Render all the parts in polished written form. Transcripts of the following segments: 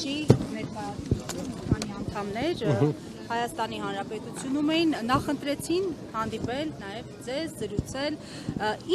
Շարժի ներկայացուցիչ անդամներ Հայաստանի Հանրապետությունում էին, նախընտրեցին հանդիպել նաև ձեզ, զրուցել,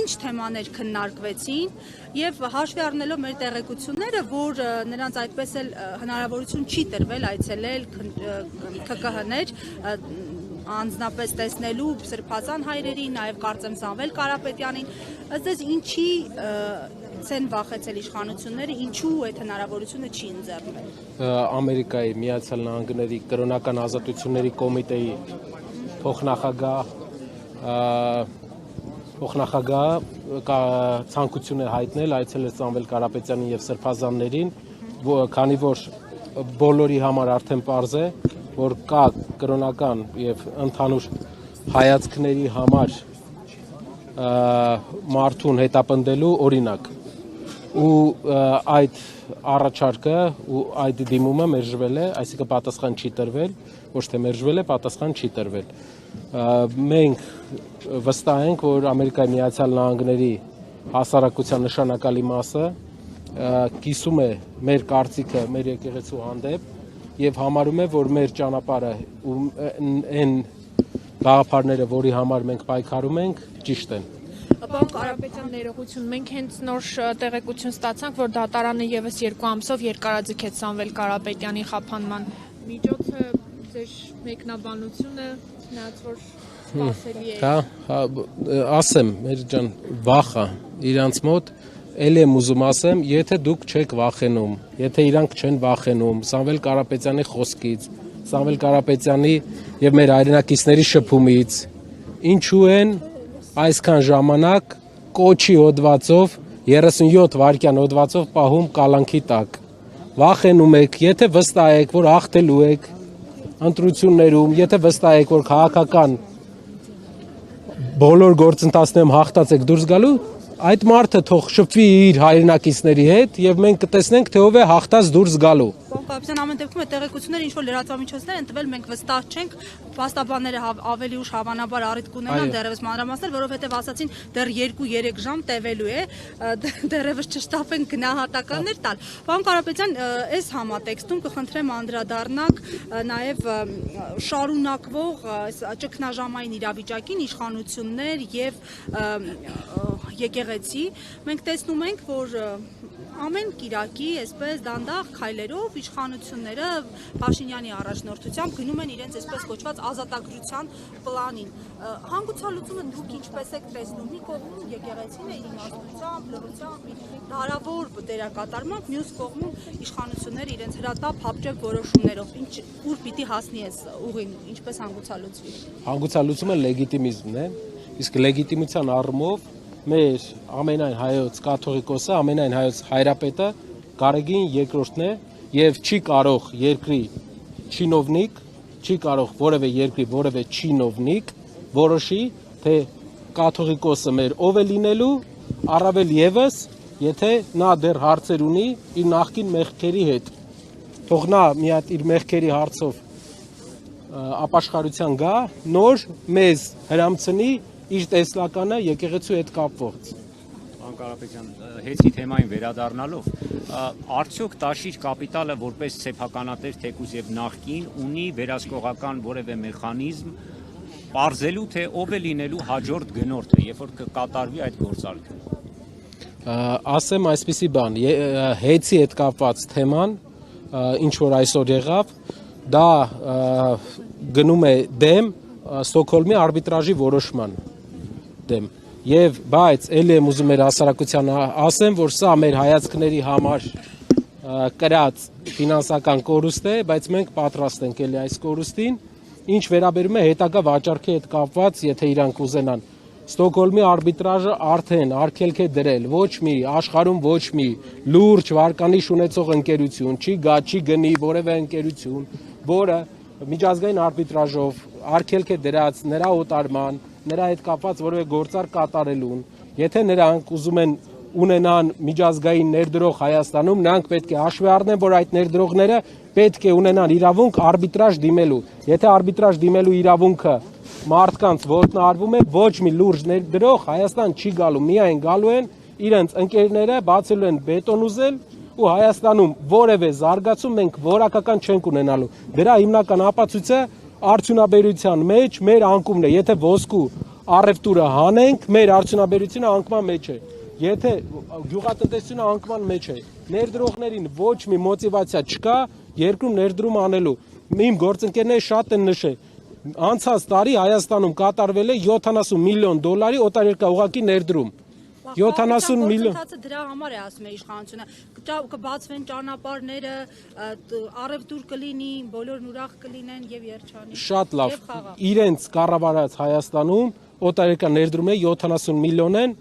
ինչ թեմաներ քննարկվեցին եւ հաշվի առնելով մեր տեղեկությունները, որ նրանց այդպես էլ հնարավորություն չի տրվել այցելել ՔԿՀ-ներ, անձնապես տեսնելու սրբազան հայրերի, նաև կարծեմ Սամվել Կարապետյանին, ըստ ձեզ ինչի ցեն վախեցել իշխանությունները, ինչու այդ հնարավորությունը չի ընձեռվել։ Ամերիկայի Միացյալ Նահանգների կրոնական ազատությունների կոմիտեի փոխնախագահ ցանկություն է հայտնել այցելել Սամվել Կարապետյանին եւ սրբազաններին, քանի որ բոլորի համար արդեն պարզ է, որ կա կրոնական եւ ընդհանուր հայացքների համար մարդուն հետապնդելու օրինակ ու այդ առաջարկը ու այդ դիմումը մերժվել է, այսինքն պատասխան չի տրվել, ոչ թե մերժվել է, պատասխան չի տրվել։ Մենք վստահ ենք, որ Ամերիկայի Միացյալ Նահանգների հասարակության նշանակալի մասը կիսում է մեր կարծիքը մեր եկեղեցու հանդեպ եւ համարում է, որ մեր ճանապարհը ու այն գաղափարները, որի համար մենք պայքարում ենք, ճիշտ են։ Պարոն Կարապետյան, ներողություն, մենք հենց նոր տեղեկություն ստացանք, որ դատարանը եւս 2 ամսով երկարաձգեց Սամվել Կարապետյանի խափանման միջոցը, ձեր մեկնաբանությունը, նայած որ սպասելի է։ Ասեմ, մեր ջան, վախը իրանց մոտ էլ եմ ուզում ասեմ, եթե դուք չեք վախենում, եթե իրանք չեն վախենում Սամվել Կարապետյանի խոսքից, Սամվել Կարապետյանի եւ մեր հայրենակիցների շփումից, ինչու են այսքան ժամանակ կոչի հոդվածով 37 վայրկյան հոդվածով պահում կալանքի տակ։ Վախենում եք, եթե վստահ եք, որ հաղթելու եք ընտրություններում, եթե վստահ եք, որ քաղաքական բոլոր գործընթացներում հաղթած եք դուրս գալու, այդ մարդը թող շփվի իր հայրենակիցների հետ եւ մենք կտեսնենք թե ով է հաղթած դուրս գալու։ Պարոն ամեն դեպքում այդ տեղեկությունները ինչ որ լրատվամիջոցներ են տվել, մենք վստահ չենք, փաստաբանները ավելի ուշ հավանաբար առիթ կունենան դեռևս մանրամասնել, որովհետեւ ասացին դեռ 2-3 ժամ տևելու է, դեռևս չշտապեն գնահատականներ տալ։ Պարոն Կարապետյան, այս համատեքստում կխնդրեմ անդրադառնանք նաեւ շարունակվող ճգնաժամային իրավիճակին, իշխանություններ եւ եկեղեցի, մենք տեսնում ենք, որ ամեն կիրակի այսպես դանդաղ քայլերով իշխանությունները Փաշինյանի առաջնորդությամբ գնում են իրենց այսպես կոչված ազատագրության պլանին։ Հանգուցալուծումը դուք ինչպես եք տեսնում, մի կողմում եկեղեցին է իր իմաստությամբ, լրությամբ, հնարավոր դերակատարմամբ, մյուս կողմում իշխանությունները իրենց հրատապ հապճեպ որոշումներով, ուր պիտի հասնի այս ուղին, ինչպես հանգուցալուծվի։ Հանգուցալուծումը լեգիտիմիզմն է, իսկ լեգիտիմության առումով մեր ամենայն հայոց կաթողիկոսը, ամենայն հայոց հայրապետը Գարեգին երկրորդն է եւ չի կարող երկրի չինովնիկ, չի կարող որևէ երկրի որևէ չինովնիկ որոշի, թե կաթողիկոսը մեր ով է լինելու, առավել եւս, եթե նա դեռ հարցեր ունի իր նախկին մեղքերի հետ։ Թող նա մի հատ իր մեղքերի հարցով ապաշխարության գա, նոր մեզ հրամցնի իր տեսլականը եկեղեցու հետ կապված։ Պարոն Կարապետյան, հեցի թեմային վերադառնալով, արդյոք Տաշիր կապիտալը որպես սեփականատեր թեկուզ եւ նախկին ունի վերահսկողական որևէ մեխանիզմ պարզելու, թե ով է լինելու հաջորդ գնորդը, երբ որ կկատարվի այդ գործարքը։ Ասեմ այսպիսի բան, հեցի հետ կապված թեման, ինչ որ այսօր եղավ, դա գնում է դեմ Ստոկհոլմի արբիտրաժի որոշման դեմ եւ բայց ելի եմ ուզում մեր հասարակության ասեմ, որ սա մեր հայացքների համար կրած ֆինանսական կորուստ է, բայց մենք պատրաստ ենք ելի այս կորուստին, ինչ վերաբերում է հետագա վաճառքի հետ կապված, եթե իրանք ուզենան Ստոկհոլմի արբիտրաժը արդեն արգելք է դրել, ոչ մի աշխարհում ոչ մի լուրջ վարկանիշ ունեցող ընկերություն չի գա, չի գնի որևէ ընկերություն, որը միջազգային արբիտրաժով արգելք է դրած նրա օտարման, նրա հետ կապված որևէ գործարք կատարելուն, եթե նրանք ուզում են ունենան միջազգային ներդրող Հայաստանում, նրանք պետք է հաշվի առնեն, որ այդ ներդրողները պետք է ունենան իրավունք արբիտրաժ դիմելու։ Եթե արբիտրաժ դիմելու իրավունքը մարդկանց ոտնահարվում է, ոչ մի լուրջ ներդրող Հայաստան չի գալու, միայն գալու են իրենց ընկերները, բացելու են բետոն ուզել ու Հայաստանում որևէ զարգացում մենք որակական չենք ունենալու։ Դրա հիմնական ապացույցը արդյունաբերության մեջ մեր անկումն է։ Եթե ոսկու առևտուրը հանենք, մեր արդյունաբերությունը անկման մեջ է։ Եթե գյուղատնտեսությունը անկման մեջ է, ներդրողներին ոչ մի մոտիվացիա չկա երկրում ներդրում անելու։ Իմ գործընկերները շատ են նշել, անցած տարի Հայաստանում կատարվել է 70 միլիոն դոլարի օտարերկրյա ուղղակի ներդրում։ 70 միլիոն։ Դրա համար է ասում է իշխանությունը, կբացվեն ճանապարհները, առևտուր կլինի, բոլորն ուրախ կլինեն եւ երջանիկ։ Շատ լավ։ Իրենց կառավարած Հայաստանում օտարերկրյա ներդրում է 70 միլիոն են,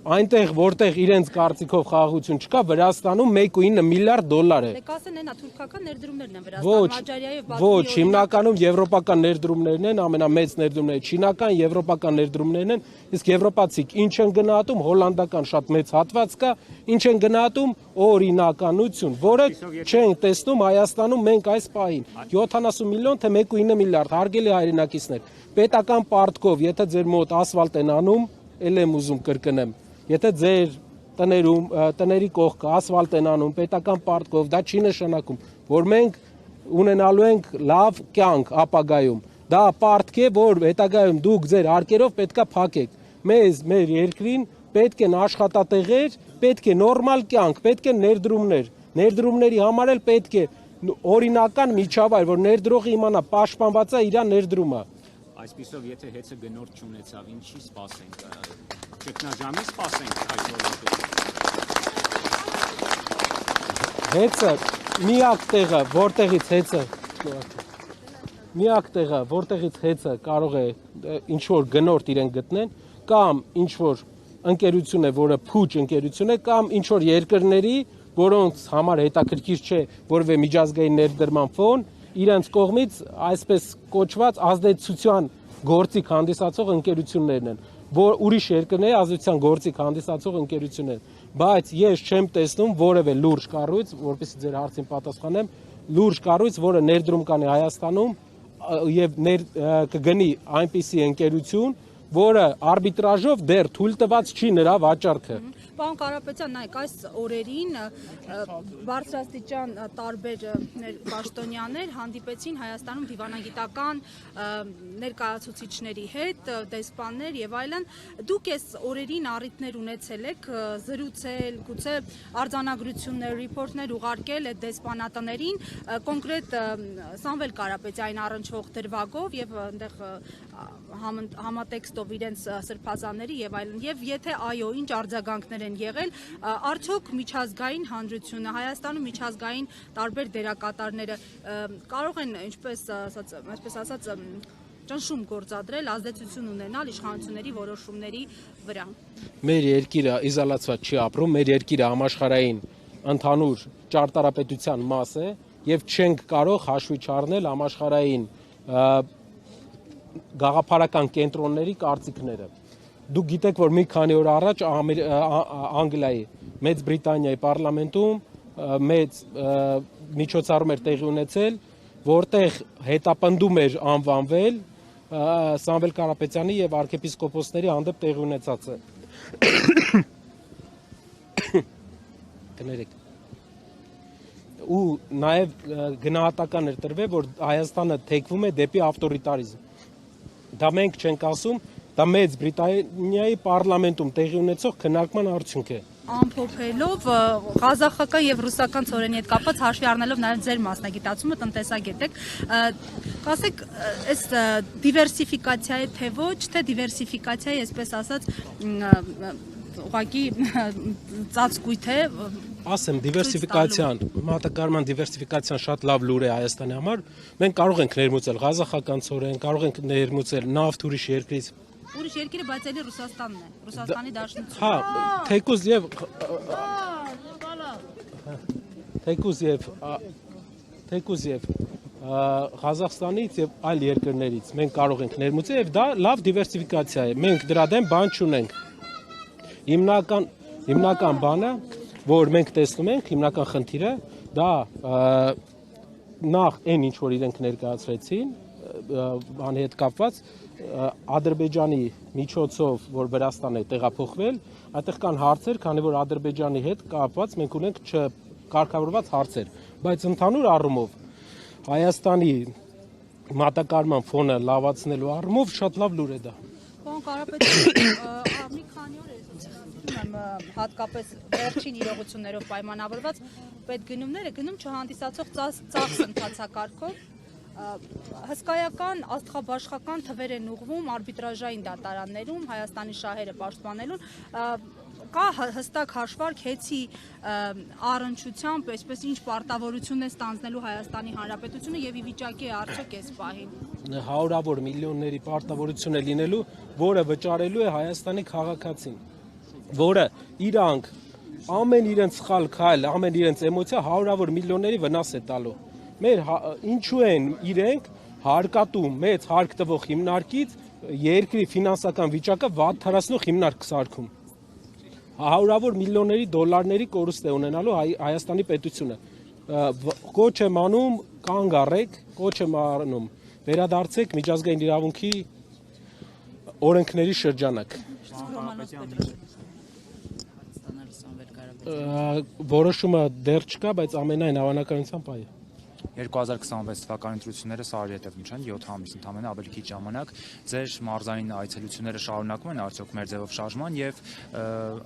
այնտեղ որտեղ իրենց կարծիքով խաղաղություն չկա, Վրաստանում 1.9 միլիարդ դոլար է։ Կասեն այնա թուրքական ներդրումներն են Վրաստանում, Աջարիայով Բաքվի։ Ոչ, հիմնականում եվրոպական ներդրումներն են, ամենամեծ ներդրումները չինական, եվրոպական ներդրումներն են, իսկ եվրոպացիք ինչ են գնահատում, հոլանդական շատ մեծ հատված կա, ինչ են գնահատում օրինականություն, որը չեն տեսնում Հայաստանում մենք այս պահին 70 միլիոն թե 1.9 միլիարդ, հարգելի հայրենակիցներ, պետական պարտքով, եթե ձեր մոտ ասֆալտ են անում, ել եմ ուզում կրկնեմ, եթե ձեր տների կողքը ասֆալտ են անում պետական պարտքով, դա չի նշանակում, որ մենք ունենալու ենք լավ կյանք ապագայում։ Դա պարտք է, որ հետագայում դուք ձեր արկերով պետքա փակեք։ Մեզ, մեր երկրին պետք են աշխատատեղեր, պետք է նորմալ կյանք, պետք են ներդրումներ։ Ներդրումների համար էլ պետք է օրինական միջավայր, որ ներդրողը իմանա պաշտպանված է իր ներդրումը։ Այսպիսով, եթե հեծը գնորդ չունեցավ, ինչի սպասենք, ճգնաժամի սպասենք այս ոլորտում։ Հեծը միակ տեղը, որտեղից հեծը կարող է ինչ-որ գնորդ իրեն գտնեն, կամ ինչ-որ ընկերություն է, որը փուչ ընկերություն է, կամ ինչ-որ երկրների, որոնց համար հետաքրքիր չէ որևէ միջազգային ներդրման ֆոն, իրենց կողմից այսպես կոչված ազդեցության գործիք հանդիսացող ընկերություններն են, որ ուրիշ երկրների ազդեցության գործիք հանդիսացող ընկերություններ են, բայց ես չեմ տեսնում որևէ լուրջ կառույց, որպեսզի ձեր հարցին պատասխանեմ, լուրջ կառույց, որը ներդրում կանի Հայաստանում եւ կգնի այնպիսի ընկերություն, որը արբիտրաժով դեռ թույլ տված չի նրա վաճառքը։ Պարոն Կարապետյան, նայեք, այս օրերին բարձրաստիճան տարբեր պաշտոնյաներ հանդիպեցին Հայաստանում դիվանագիտական ներկայացուցիչների հետ, դեսպաններ եւ այլն։ Դուք այս օրերին առիթներ ունեցել եք զրուցել, գուցե արձանագրություններ, ռիփորտներ ուղարկել այդ դեսպանատներին, կոնկրետ Սամվել Կարապետյանին առնչվող դրվագով եւ այնտեղ համատեքստով իրենց սրբազանների եւ այլն, եւ եթե այո, ինչ արձագանքներ են եղել, արդյոք միջազգային հանրությունը, Հայաստանում միջազգային տարբեր դերակատարները կարող են, այսպես ասած, ճնշում գործադրել, ազդեցություն ունենալ իշխանությունների որոշումների վրա։ Մեր երկիրը իզոլացված չի ապրում, մեր երկիրը համաշխարհային ընդհանուր ճարտարապետության մաս է եւ չենք կարող հաշվի չառնել համաշխարհային գաղափարական կենտրոնների կարծիքները։ Դուք գիտեք, որ մի քանի օր առաջ Անգլիայի, Մեծ Բրիտանիայի պարլամենտում մեծ միջոցառում էր տեղի ունեցել, որտեղ հետապնդում էր անվանվել Սամվել Կարապետյանի եւ arczepiskoposների հանդեպ տեղի ունեցածը։ Կներեք։ Ու նաեւ գնահատական էր տրվել, որ Հայաստանը թեքվում է դեպի ավտորիտարիզմ։ Դա մենք չենք ասում, դա Մեծ Բրիտանիայի պարլամենտում տեղի ունեցող քննարկման արդյունք է։ Ամփոփելով ղազախական եւ ռուսական ցորենի հետ կապված հաշվի առնելով նաեւ ձեր մասնագիտացումը տնտեսագետ եք, կասեք, այս դիվերսիֆիկացիա է թե ոչ, թե դիվերսիֆիկացիա է, այսպես ասած, ուղղակի ծածկույթ է։ Ասեմ, դիվերսիֆիկացիան, մատակարարման դիվերսիֆիկացիան շատ լավ լուր է Հայաստանի համար։ Մենք կարող ենք ներմուծել ղազախական ցորեն, կարող ենք ներմուծել նավթ ուրիշ երկրից։ Ուրիշ երկիրը, բայց էլի Ռուսաստանն է, Ռուսաստանի Դաշնությունը։ Հա, թեկուզ եւ Ղազախստանից եւ այլ երկրներից մենք կարող ենք ներմուծել եւ դա լավ դիվերսիֆիկացիա է։ Մենք դրա դեմ բան չունենք։ Հիմնական բանը, որ մենք տեսնում ենք, հիմնական խնդիրը դա նախ այն ինչ որ իրենք ներկայացրեցին, բանի հետ կապված Ադրբեջանի միջոցով, որ Վրաստան է տեղափոխվել, այդտեղ կան հարցեր, քանի որ Ադրբեջանի հետ կապված մենք ունենք կարգավորված հարցեր, բայց ընդհանուր առումով Հայաստանի մատակարարման ֆոնը լավացնելու առումով շատ լավ լուր է դա։ Պարոն Կարապետյան, մի քանի օր եմ հատկապես վերջին իրողություններով պայմանավորված պետգնումները գնում չհանդիսացող ծախս ընթացակարգով հսկայական աստղաբաշխական թվեր են ուղղվում արբիտրաժային դատարաններում Հայաստանի շահերը պաշտպանելուն, կա հստակ հաշվարկ հեծի առնչությամբ, այսպես ինչ պարտավորություն է ստանձնելու Հայաստանի Հանրապետությունը եւ ի վիճակի է արդյոք այս պահին։ Հարյուրավոր միլիոնների պարտավորություն է լինելու, որը վճարելու է Հայաստանի քաղաքացին, որը իրանք ամեն իրենց սխալ քայլ, ամեն իրենց էմոցիա հարյուրավոր միլիոնների վնաս է տալու։ Մեր ինչու են իրենք հարկատու մեծ հարկ տվող հիմնարկից երկրի ֆինանսական վիճակը վատթարացնող հիմնարկ սարքում։ Հարյուրավոր միլիոնների դոլարների կորուստ է ունենալու Հայաստանի պետությունը։ Կոչ եմ անում կանգ առեք, կոչ եմ անում վերադարձեք միջազգային իրավունքի օրենքների շրջանակ։ Որոշումը դեռ չկա, բայց ամենայն հավանականությամբ այո։ 2026 թվականի ընտրությունները սարի հետևում չեն 7 ամիս ընդամենը ավելի քիչ ժամանակ ձեր մարզային այցելությունները շարունակվում են արդյոք մեր ձևով շարժման եւ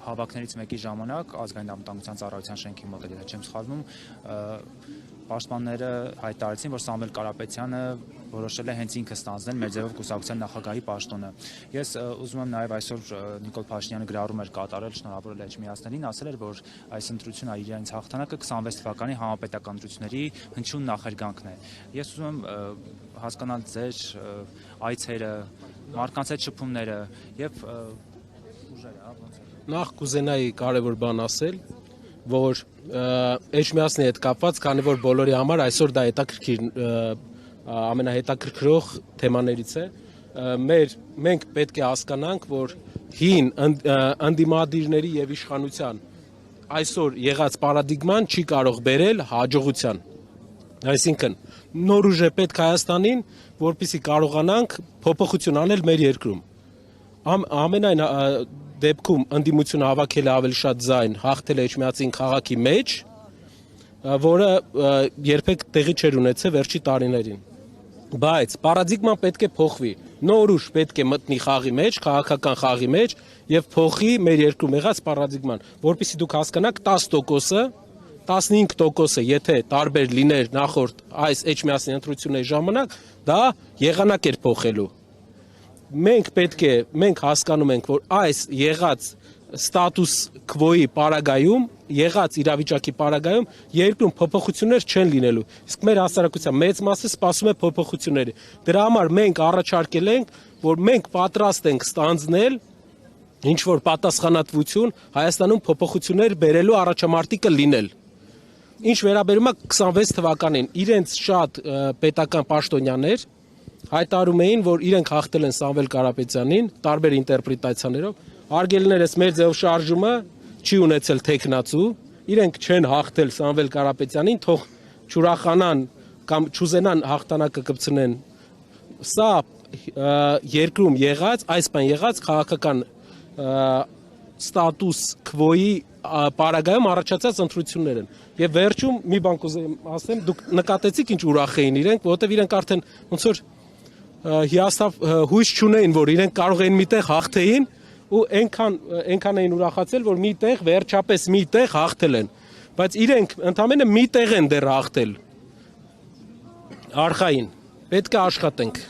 հավաքներից մեկի ժամանակ ազգային անվտանգության ծառայության շենքի մոտ եթե չեմ սխալվում պաշտպանները հայտարարեցին, որ Սամվել Կարապետյանը որոշել է հենց ինքը ստանձնել մեր ձևով կուսակցության նախագահի պաշտոնը։ Ես ուզում եմ նաև այսօր Նիկոլ Փաշինյանը գրառում էր կատարել, շնորհավորել Էջմիածներին, ասել էր, որ այս ընտրությունը իրենց հաղթանակը 26 թվականի համապետական ընտրությունների հնչյուն նախերգանքն է։ Ես ուզում եմ հասկանալ ձեր այցերը, մարդկանց հետ շփումները եւ ուժերը, ոնց է։ Նախ կուզենայի կարևոր բան ասել, որ Էջմիածնի հետ կապված, քանի որ բոլորի համար այսօր դա հետաքրքիր ամենահետաքրքրող թեմաներից է, մենք պետք է հասկանանք, որ հին ընդդիմադիրների եւ իշխանության այսօր եղած պարադիգման չի կարող բերել հաջողության։ Այսինքն նոր ուժ է պետք Հայաստանին, որպեսզի կարողանանք փոփոխություն անել մեր երկրում։ Ամենայն դեպքում ընդդիմությունը հավաքել է ավելի շատ ձայն, հաղթել է Էջմիածին քաղաքի մեջ, որը երբեք տեղի չէր ունեցել վերջի տարիներին։ Բայց պարադիգման պետք է փոխվի։ Նոր ուժ պետք է մտնի խաղի մեջ, քաղաքական խաղի մեջ եւ փոխի մեր երկրում եղած պարադիգման, որpեսզի դուք հասկանաք 10%-ը, 15%-ը, եթե տարբեր լիներ նախորդ այս Էջմիածնի ընտրությունների ժամանակ, դա եղանակ էր փոխելու։ Մենք հասկանում ենք, որ այս եղած ստատուս քվոյի պարագայում, եղած իրավիճակի պարագայում երկրում փոփոխություններ չեն լինելու։ Իսկ մեր հասարակության մեծ մասը սպասում է փոփոխությունների։ Դրա համար մենք առաջարկել ենք, որ մենք պատրաստ ենք ստանձնել ինչ որ պատասխանատվություն Հայաստանում փոփոխություններ բերելու առաջամարտիկը լինել։ Ինչ վերաբերում է 26 թվականին, իրենց շատ պետական պաշտոնյաներ հայտարարում էին, որ իրենք հաղթել են Սամվել Կարապետյանին տարբեր ինտերպրետացիաներով, արգելներս մեր ձև շարժումը չի ունեցել տեխնացու, իրենք չեն հաղթել Սամվել Կարապետյանին, թող չուրախանան կամ չուզենան հաղթանակը կպցնեն։ Սա երկրում եղած, այս բան եղած քաղաքական ստատուս քվոյի պարագայում առաջացած ընտրություններ են։ Եվ վերջում մի բան կուզեմ ասեմ, դուք նկատեցիք ինչ ուրախ էին իրենք, որովհետև իրենք արդեն ոնց որ հիասթափ հույս չունեին, որ իրենք կարող են միտեղ հաղթեին ու այնքան էին ուրախացել, որ միտեղ վերջապես միտեղ հաղթել են, բայց իրենք ընդամենը միտեղ են դեռ հաղթել։ Արխային պետք է աշխատենք։